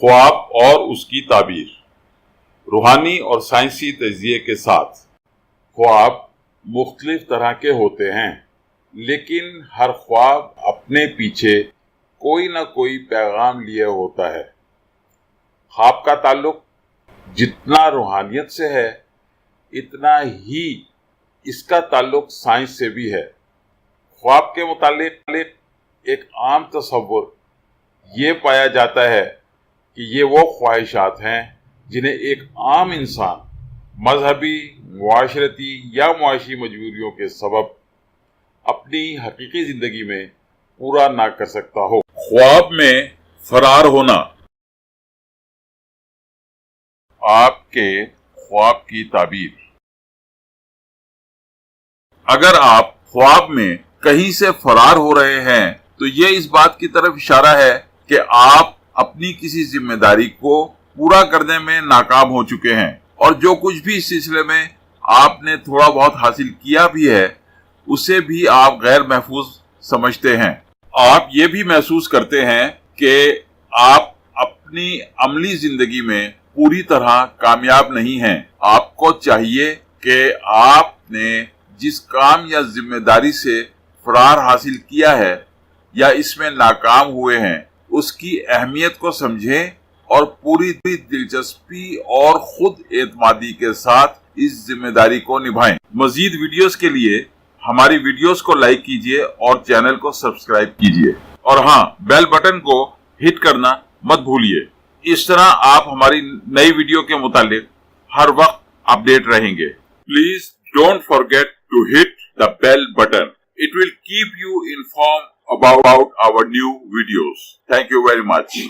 خواب اور اس کی تعبیر۔ روحانی اور سائنسی تجزیے کے ساتھ خواب مختلف طرح کے ہوتے ہیں، لیکن ہر خواب اپنے پیچھے کوئی نہ کوئی پیغام لیے ہوتا ہے۔ خواب کا تعلق جتنا روحانیت سے ہے، اتنا ہی اس کا تعلق سائنس سے بھی ہے۔ خواب کے متعلق ایک عام تصور یہ پایا جاتا ہے کہ یہ وہ خواہشات ہیں جنہیں ایک عام انسان مذہبی، معاشرتی یا معاشی مجبوریوں کے سبب اپنی حقیقی زندگی میں پورا نہ کر سکتا ہو۔ خواب میں فرار ہونا۔ آپ کے خواب کی تعبیر۔ اگر آپ خواب میں کہیں سے فرار ہو رہے ہیں تو یہ اس بات کی طرف اشارہ ہے کہ آپ اپنی کسی ذمہ داری کو پورا کرنے میں ناکام ہو چکے ہیں، اور جو کچھ بھی اس سلسلے میں آپ نے تھوڑا بہت حاصل کیا بھی ہے اسے بھی آپ غیر محفوظ سمجھتے ہیں۔ آپ یہ بھی محسوس کرتے ہیں کہ آپ اپنی عملی زندگی میں پوری طرح کامیاب نہیں ہیں۔ آپ کو چاہیے کہ آپ نے جس کام یا ذمہ داری سے فرار حاصل کیا ہے یا اس میں ناکام ہوئے ہیں اس کی اہمیت کو سمجھیں اور پوری دلچسپی اور خود اعتمادی کے ساتھ اس ذمہ داری کو نبھائیں۔ مزید ویڈیوز کے لیے ہماری ویڈیوز کو لائک کیجیے اور چینل کو سبسکرائب کیجیے، اور ہاں، بیل بٹن کو ہٹ کرنا مت بھولیے۔ اس طرح آپ ہماری نئی ویڈیو کے متعلق ہر وقت اپڈیٹ رہیں گے۔ Please don't forget to hit the bell button. It will keep you informed about our new videos. Thank you very much.